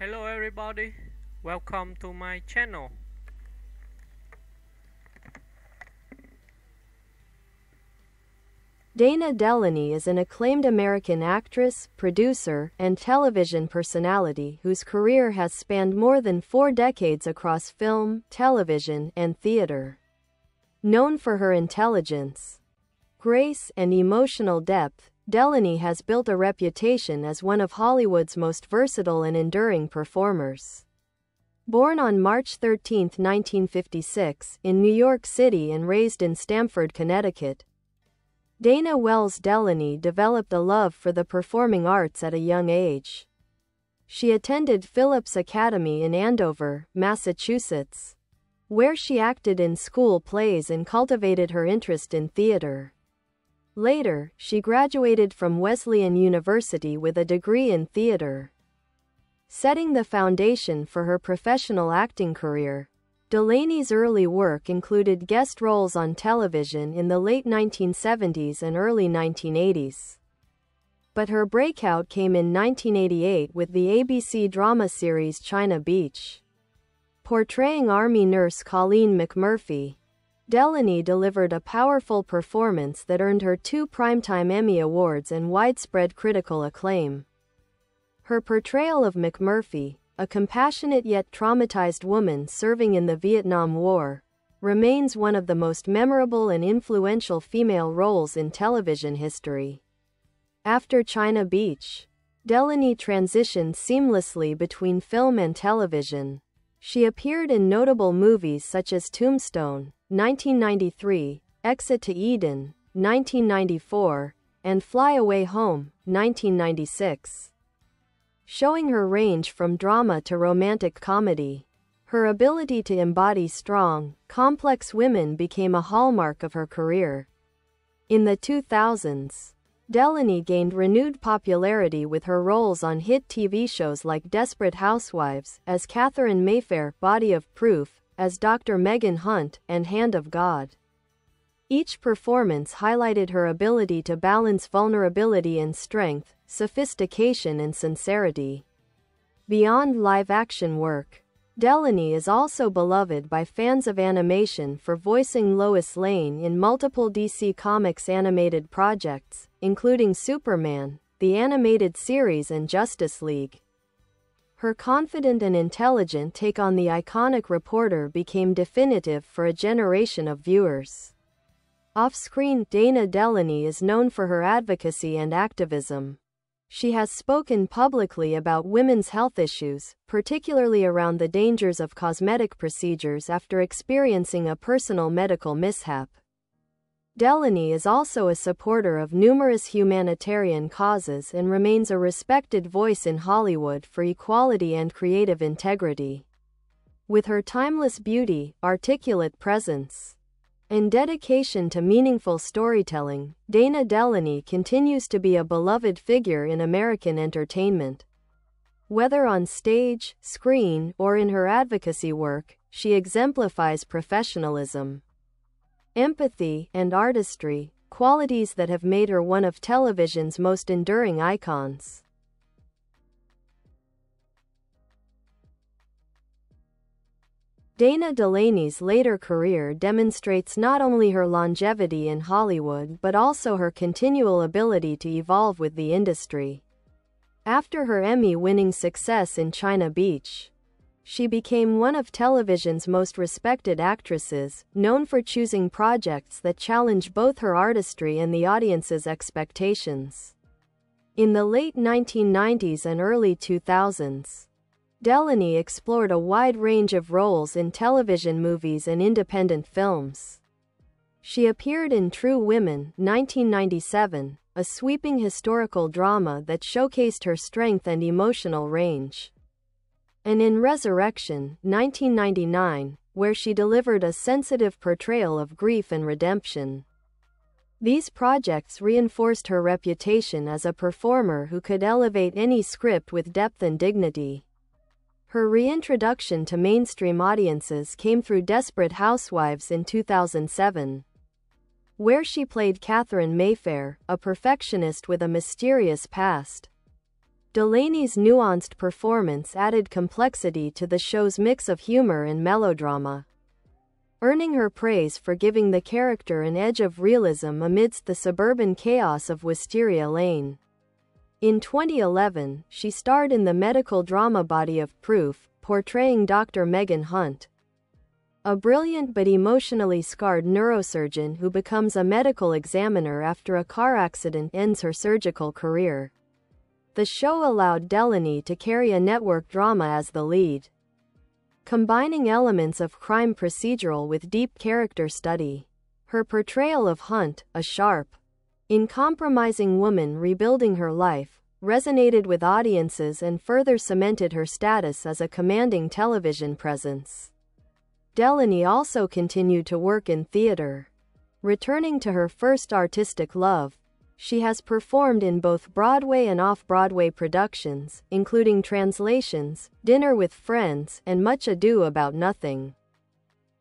Hello everybody, welcome to my channel. Dana Delany is an acclaimed American actress, producer, and television personality whose career has spanned more than 4 decades across film, television, and theater. Known for her intelligence, grace, and emotional depth, Delany has built a reputation as one of Hollywood's most versatile and enduring performers. Born on March 13, 1956, in New York City and raised in Stamford, Connecticut, Dana Welles Delany developed a love for the performing arts at a young age. She attended Phillips Academy in Andover, Massachusetts, where she acted in school plays and cultivated her interest in theater. Later, she graduated from Wesleyan University with a degree in theater, setting the foundation for her professional acting career. Delany's early work included guest roles on television in the late 1970s and early 1980s. But her breakout came in 1988 with the ABC drama series China Beach. Portraying Army nurse Colleen McMurphy, Delany delivered a powerful performance that earned her 2 Primetime Emmy Awards and widespread critical acclaim. Her portrayal of McMurphy, a compassionate yet traumatized woman serving in the Vietnam War, remains one of the most memorable and influential female roles in television history. After China Beach, Delany transitioned seamlessly between film and television. She appeared in notable movies such as Tombstone, 1993, Exit to Eden, 1994, and Fly Away Home, 1996. Showing her range from drama to romantic comedy, her ability to embody strong, complex women became a hallmark of her career. In the 2000s, Delany gained renewed popularity with her roles on hit TV shows like Desperate Housewives, as Catherine Mayfair, Body of Proof, as Dr. Megan Hunt, and Hand of God. Each performance highlighted her ability to balance vulnerability and strength, sophistication and sincerity. Beyond live-action work, Delany is also beloved by fans of animation for voicing Lois Lane in multiple DC Comics animated projects, including Superman, the animated series, and Justice League. Her confident and intelligent take on the iconic reporter became definitive for a generation of viewers. Off-screen, Dana Delany is known for her advocacy and activism. She has spoken publicly about women's health issues, particularly around the dangers of cosmetic procedures after experiencing a personal medical mishap. Delany is also a supporter of numerous humanitarian causes and remains a respected voice in Hollywood for equality and creative integrity. With her timeless beauty, articulate presence, and dedication to meaningful storytelling, Dana Delany continues to be a beloved figure in American entertainment. Whether on stage, screen, or in her advocacy work, she exemplifies professionalism, empathy, and artistry, qualities that have made her one of television's most enduring icons. Dana Delany's later career demonstrates not only her longevity in Hollywood but also her continual ability to evolve with the industry. After her Emmy-winning success in China Beach, she became one of television's most respected actresses, known for choosing projects that challenge both her artistry and the audience's expectations. In the late 1990s and early 2000s, Delany explored a wide range of roles in television, movies, and independent films. She appeared in True Women, 1997, a sweeping historical drama that showcased her strength and emotional range, and in Resurrection, 1999, where she delivered a sensitive portrayal of grief and redemption. These projects reinforced her reputation as a performer who could elevate any script with depth and dignity. Her reintroduction to mainstream audiences came through Desperate Housewives in 2007, where she played Catherine Mayfair, a perfectionist with a mysterious past. Delany's nuanced performance added complexity to the show's mix of humor and melodrama, earning her praise for giving the character an edge of realism amidst the suburban chaos of Wisteria Lane. In 2011, she starred in the medical drama Body of Proof, portraying Dr. Megan Hunt, a brilliant but emotionally scarred neurosurgeon who becomes a medical examiner after a car accident ends her surgical career. The show allowed Delany to carry a network drama as the lead, combining elements of crime procedural with deep character study. Her portrayal of Hunt, a sharp, uncompromising woman rebuilding her life, resonated with audiences and further cemented her status as a commanding television presence. Delany also continued to work in theater. Returning to her first artistic love, she has performed in both Broadway and off-Broadway productions, including translations, Dinner with Friends, and Much Ado About Nothing,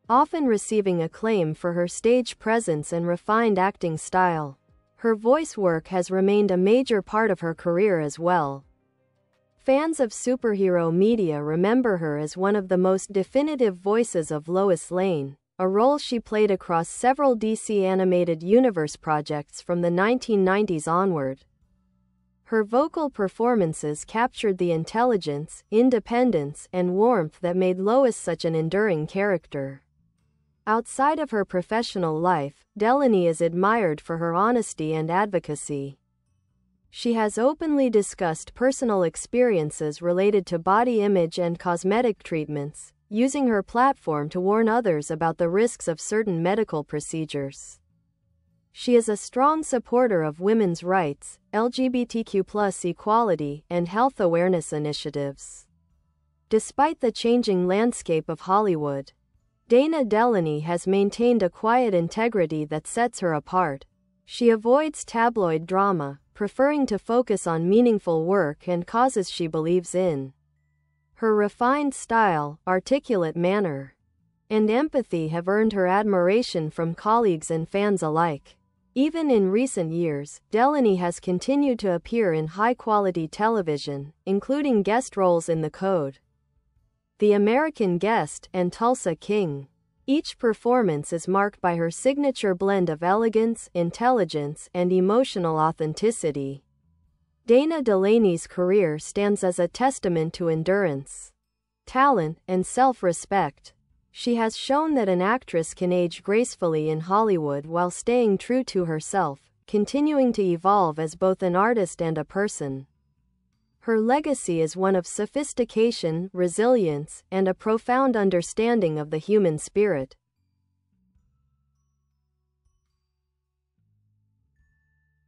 often receiving acclaim for her stage presence and refined acting style. Her voice work has remained a major part of her career as well. Fans of superhero media remember her as one of the most definitive voices of Lois Lane, a role she played across several DC Animated Universe projects from the 1990s onward. Her vocal performances captured the intelligence, independence, and warmth that made Lois such an enduring character. Outside of her professional life, Delany is admired for her honesty and advocacy. She has openly discussed personal experiences related to body image and cosmetic treatments, using her platform to warn others about the risks of certain medical procedures. She is a strong supporter of women's rights, LGBTQ+ equality, and health awareness initiatives. Despite the changing landscape of Hollywood, Dana Delany has maintained a quiet integrity that sets her apart. She avoids tabloid drama, preferring to focus on meaningful work and causes she believes in. Her refined style, articulate manner, and empathy have earned her admiration from colleagues and fans alike. Even in recent years, Delany has continued to appear in high-quality television, including guest roles in The Code, The American Guest, and Tulsa King. Each performance is marked by her signature blend of elegance, intelligence, and emotional authenticity. Dana Delany's career stands as a testament to endurance, talent, and self-respect. She has shown that an actress can age gracefully in Hollywood while staying true to herself, continuing to evolve as both an artist and a person. Her legacy is one of sophistication, resilience, and a profound understanding of the human spirit.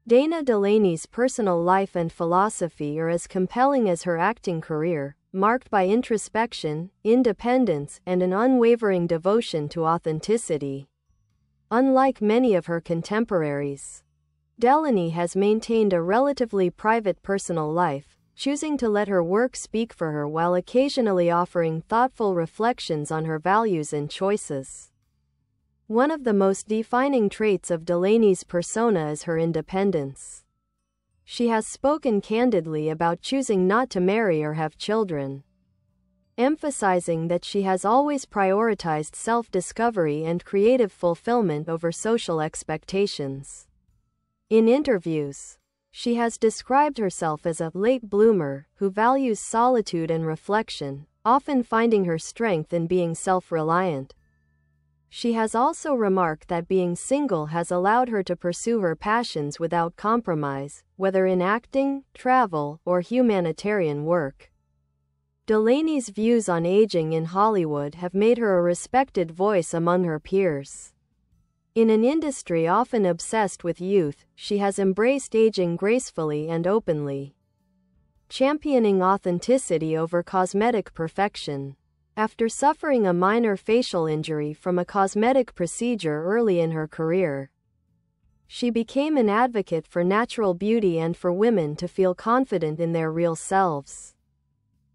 Dana Delany's personal life and philosophy are as compelling as her acting career, marked by introspection, independence, and an unwavering devotion to authenticity. Unlike many of her contemporaries, Delany has maintained a relatively private personal life, choosing to let her work speak for her while occasionally offering thoughtful reflections on her values and choices. One of the most defining traits of Delany's persona is her independence. She has spoken candidly about choosing not to marry or have children, emphasizing that she has always prioritized self-discovery and creative fulfillment over social expectations. In interviews, she has described herself as a late bloomer who values solitude and reflection, often finding her strength in being self-reliant. She has also remarked that being single has allowed her to pursue her passions without compromise, whether in acting, travel, or humanitarian work. Delany's views on aging in Hollywood have made her a respected voice among her peers. In an industry often obsessed with youth, she has embraced aging gracefully and openly, championing authenticity over cosmetic perfection. After suffering a minor facial injury from a cosmetic procedure early in her career, she became an advocate for natural beauty and for women to feel confident in their real selves.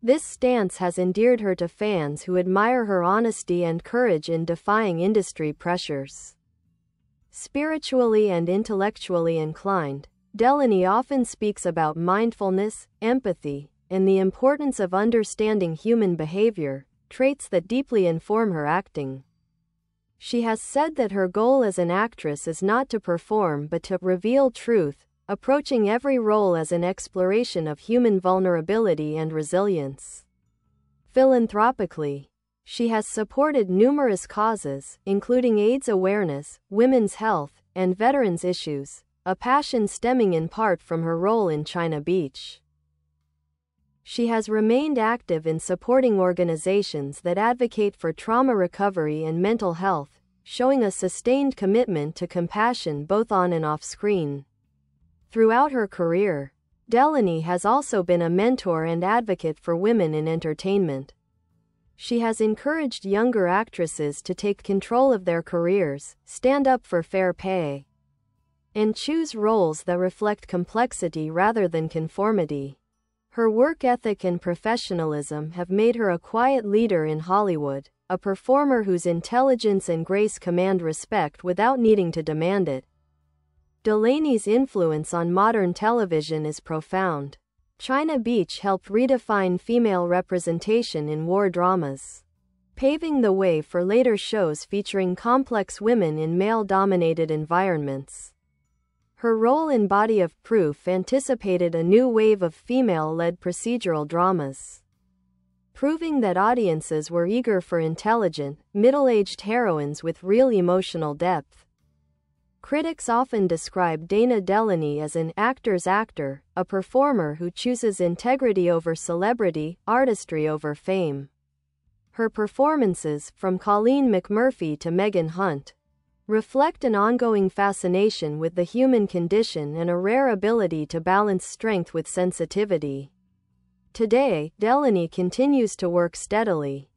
This stance has endeared her to fans who admire her honesty and courage in defying industry pressures. Spiritually and intellectually inclined, Delany often speaks about mindfulness, empathy, and the importance of understanding human behavior, traits that deeply inform her acting. She has said that her goal as an actress is not to perform but to reveal truth, approaching every role as an exploration of human vulnerability and resilience. Philanthropically, she has supported numerous causes, including AIDS awareness, women's health, and veterans issues, a passion stemming in part from her role in China Beach. She has remained active in supporting organizations that advocate for trauma recovery and mental health, showing a sustained commitment to compassion both on and off screen. Throughout her career, Delany has also been a mentor and advocate for women in entertainment. She has encouraged younger actresses to take control of their careers, stand up for fair pay, and choose roles that reflect complexity rather than conformity. Her work ethic and professionalism have made her a quiet leader in Hollywood, a performer whose intelligence and grace command respect without needing to demand it. Delany's influence on modern television is profound. China Beach helped redefine female representation in war dramas, paving the way for later shows featuring complex women in male-dominated environments. Her role in Body of Proof anticipated a new wave of female-led procedural dramas, proving that audiences were eager for intelligent, middle-aged heroines with real emotional depth. Critics often describe Dana Delany as an actor's actor, a performer who chooses integrity over celebrity, artistry over fame. Her performances, from Colleen McMurphy to Megan Hunt, reflect an ongoing fascination with the human condition and a rare ability to balance strength with sensitivity. Today, Delany continues to work steadily,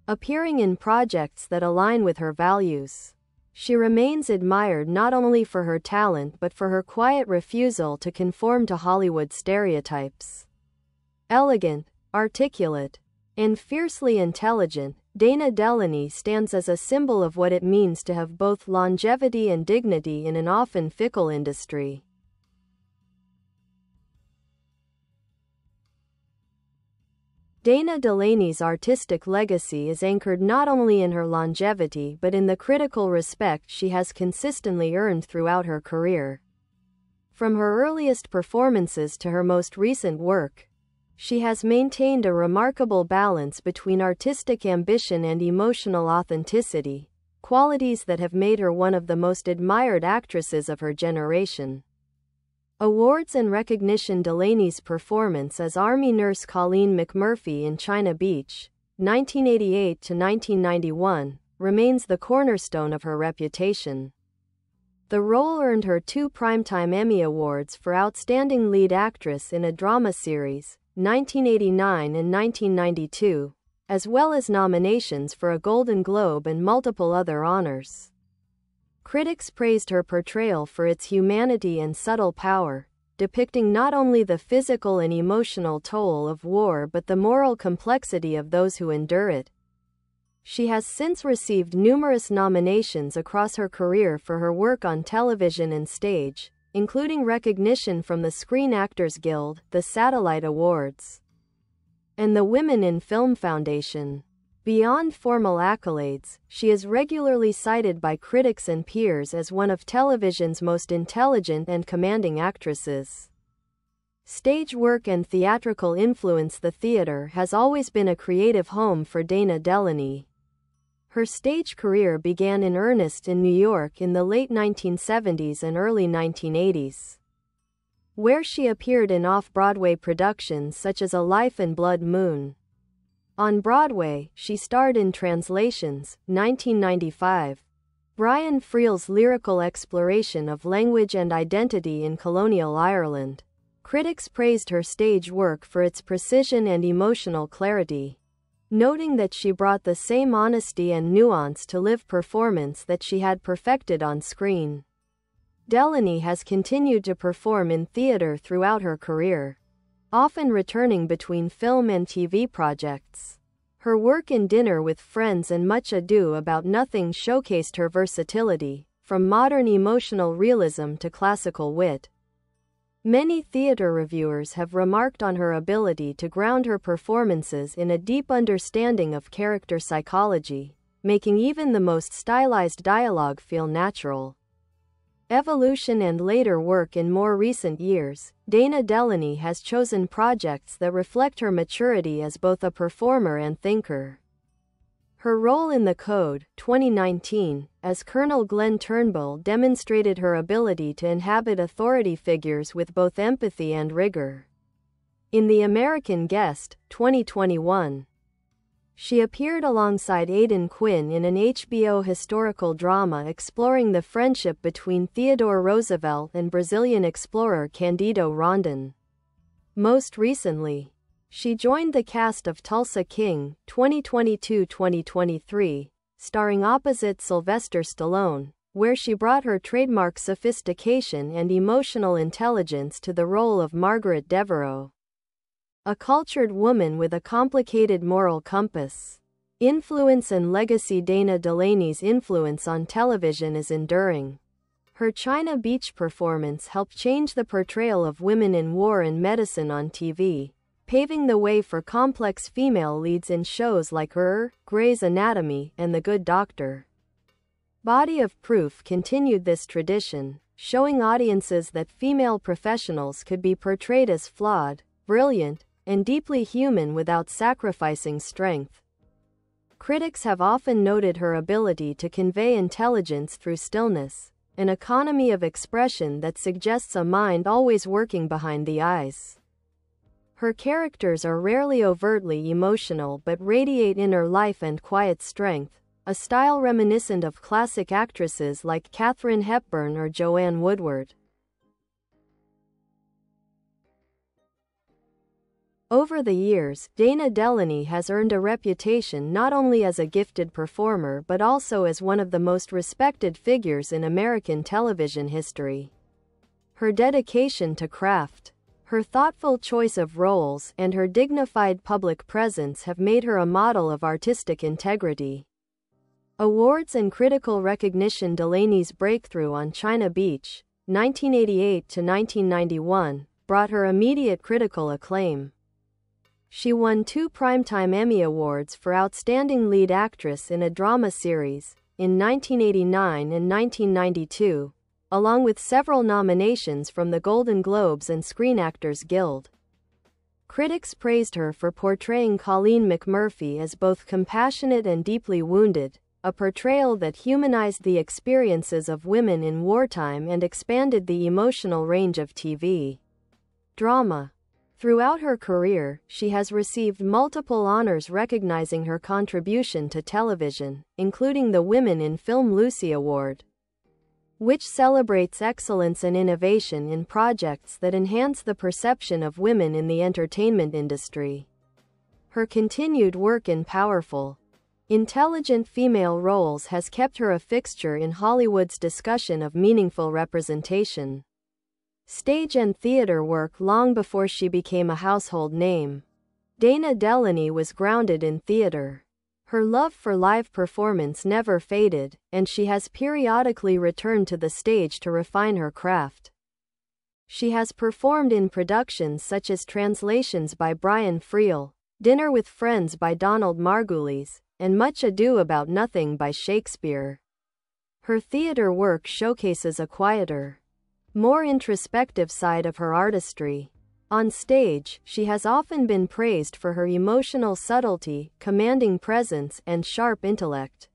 appearing in projects that align with her values. She remains admired not only for her talent but for her quiet refusal to conform to Hollywood stereotypes. Elegant, articulate, and fiercely intelligent, Dana Delany stands as a symbol of what it means to have both longevity and dignity in an often fickle industry. Dana Delany's artistic legacy is anchored not only in her longevity but in the critical respect she has consistently earned throughout her career. From her earliest performances to her most recent work, she has maintained a remarkable balance between artistic ambition and emotional authenticity, qualities that have made her one of the most admired actresses of her generation. Awards and recognition. Delany's performance as Army nurse Colleen McMurphy in China Beach, 1988 to 1991, remains the cornerstone of her reputation. The role earned her 2 Primetime Emmy Awards for Outstanding Lead Actress in a Drama Series, 1989 and 1992, as well as nominations for a Golden Globe and multiple other honors. Critics praised her portrayal for its humanity and subtle power, depicting not only the physical and emotional toll of war but the moral complexity of those who endure it. She has since received numerous nominations across her career for her work on television and stage, including recognition from the Screen Actors Guild, the Satellite Awards, and the Women in Film Foundation. Beyond formal accolades, she is regularly cited by critics and peers as one of television's most intelligent and commanding actresses. Stage work and theatrical influence. The theater has always been a creative home for Dana Delany. Her stage career began in earnest in New York in the late 1970s and early 1980s, where she appeared in off-Broadway productions such as A Life and Blood Moon. On Broadway, she starred in Translations, 1995, Brian Friel's lyrical exploration of language and identity in colonial Ireland. Critics praised her stage work for its precision and emotional clarity, noting that she brought the same honesty and nuance to live performance that she had perfected on screen. Delany has continued to perform in theater throughout her career, often returning between film and TV projects. Her work in Dinner with Friends and Much Ado About Nothing showcased her versatility, from modern emotional realism to classical wit. Many theater reviewers have remarked on her ability to ground her performances in a deep understanding of character psychology, making even the most stylized dialogue feel natural. Evolution and later work in more recent years, Dana Delany has chosen projects that reflect her maturity as both a performer and thinker. Her role in The Code, 2019, as Colonel Glenn Turnbull demonstrated her ability to inhabit authority figures with both empathy and rigor. In The American Guest, 2021, she appeared alongside Aidan Quinn in an HBO historical drama exploring the friendship between Theodore Roosevelt and Brazilian explorer Cândido Rondon. Most recently, she joined the cast of Tulsa King, 2022-2023, starring opposite Sylvester Stallone, where she brought her trademark sophistication and emotional intelligence to the role of Margaret Devereaux, a cultured woman with a complicated moral compass. Influence and legacy. Dana Delany's influence on television is enduring. Her China Beach performance helped change the portrayal of women in war and medicine on TV, paving the way for complex female leads in shows like Grey's Anatomy, and The Good Doctor. Body of Proof continued this tradition, showing audiences that female professionals could be portrayed as flawed, brilliant, and deeply human without sacrificing strength. Critics have often noted her ability to convey intelligence through stillness, an economy of expression that suggests a mind always working behind the eyes. Her characters are rarely overtly emotional but radiate inner life and quiet strength, a style reminiscent of classic actresses like Katharine Hepburn or Joanne Woodward. Over the years, Dana Delany has earned a reputation not only as a gifted performer but also as one of the most respected figures in American television history. Her dedication to craft, her thoughtful choice of roles, and her dignified public presence have made her a model of artistic integrity. Awards and critical recognition. Delany's breakthrough on China Beach, 1988-1991, brought her immediate critical acclaim. She won 2 Primetime Emmy Awards for Outstanding Lead Actress in a Drama Series, in 1989 and 1992, along with several nominations from the Golden Globes and Screen Actors Guild. Critics praised her for portraying Colleen McMurphy as both compassionate and deeply wounded, a portrayal that humanized the experiences of women in wartime and expanded the emotional range of TV drama. Throughout her career, she has received multiple honors recognizing her contribution to television, including the Women in Film Lucy Award, which celebrates excellence and innovation in projects that enhance the perception of women in the entertainment industry. Her continued work in powerful, intelligent female roles has kept her a fixture in Hollywood's discussion of meaningful representation. Stage and theater work. Long before she became a household name, Dana Delany was grounded in theater. Her love for live performance never faded, and she has periodically returned to the stage to refine her craft. She has performed in productions such as Translations by Brian Friel, Dinner with Friends by Donald Margulies, and Much Ado About Nothing by Shakespeare. Her theater work showcases a quieter, more introspective side of her artistry. On stage, she has often been praised for her emotional subtlety, commanding presence, and sharp intellect.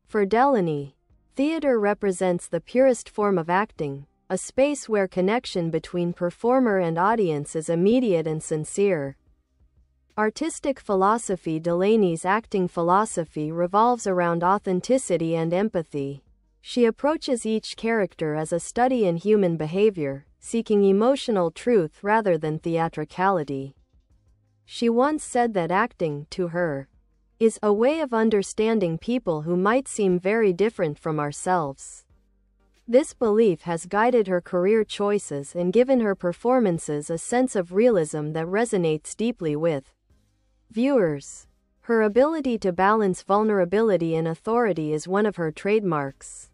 For Delany, theater represents the purest form of acting, a space where connection between performer and audience is immediate and sincere. Artistic philosophy. Delany's acting philosophy revolves around authenticity and empathy. She approaches each character as a study in human behavior, seeking emotional truth rather than theatricality. She once said that acting, to her, is a way of understanding people who might seem very different from ourselves. This belief has guided her career choices and given her performances a sense of realism that resonates deeply with viewers. Her ability to balance vulnerability and authority is one of her trademarks.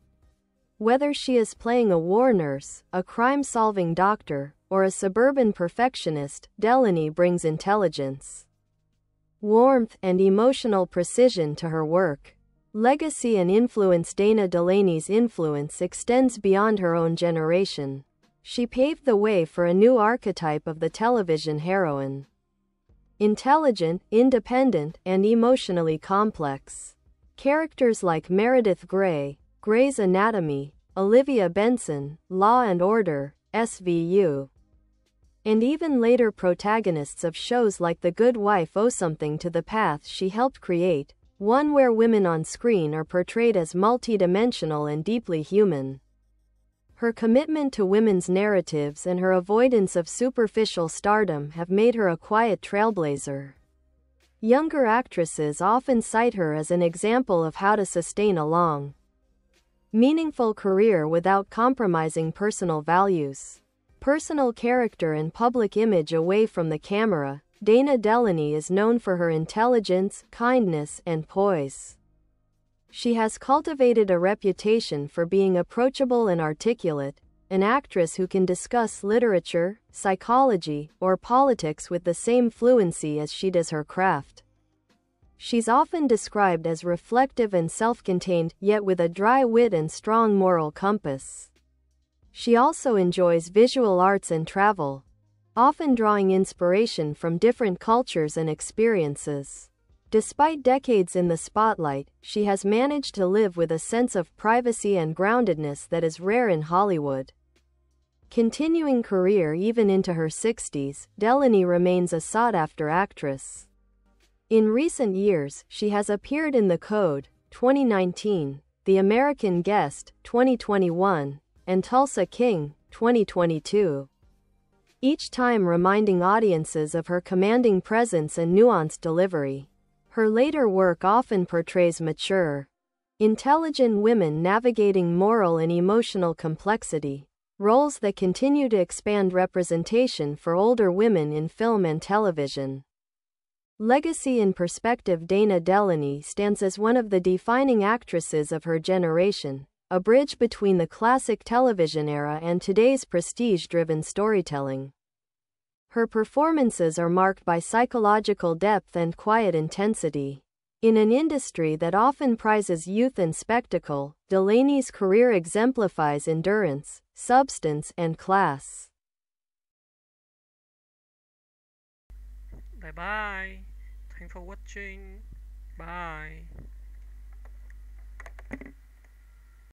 Whether she is playing a war nurse, a crime-solving doctor, or a suburban perfectionist, Delany brings intelligence, warmth, and emotional precision to her work. Legacy and influence. Dana Delany's influence extends beyond her own generation. She paved the way for a new archetype of the television heroine. Intelligent, independent, and emotionally complex. Characters like Meredith Grey, Grey's Anatomy, Olivia Benson, Law and Order, SVU, and even later protagonists of shows like The Good Wife owe something to the path she helped create, one where women on screen are portrayed as multidimensional and deeply human. Her commitment to women's narratives and her avoidance of superficial stardom have made her a quiet trailblazer. Younger actresses often cite her as an example of how to sustain a long, meaningful career without compromising personal values. Personal character and public image. Away from the camera, Dana Delany is known for her intelligence, kindness, and poise. She has cultivated a reputation for being approachable and articulate, an actress who can discuss literature, psychology, or politics with the same fluency as she does her craft. She's often described as reflective and self-contained, yet with a dry wit and strong moral compass. She also enjoys visual arts and travel, often drawing inspiration from different cultures and experiences. Despite decades in the spotlight, she has managed to live with a sense of privacy and groundedness that is rare in Hollywood. Continuing career even into her 60s, Delany remains a sought-after actress. In recent years, she has appeared in The Code, 2019, The American Guest, 2021, and Tulsa King, 2022. Each time reminding audiences of her commanding presence and nuanced delivery. Her later work often portrays mature, intelligent women navigating moral and emotional complexity, roles that continue to expand representation for older women in film and television. Legacy and perspective. Dana Delany stands as one of the defining actresses of her generation, a bridge between the classic television era and today's prestige-driven storytelling. Her performances are marked by psychological depth and quiet intensity. In an industry that often prizes youth and spectacle, Delany's career exemplifies endurance, substance, and class. Bye bye. Thanks for watching. Bye.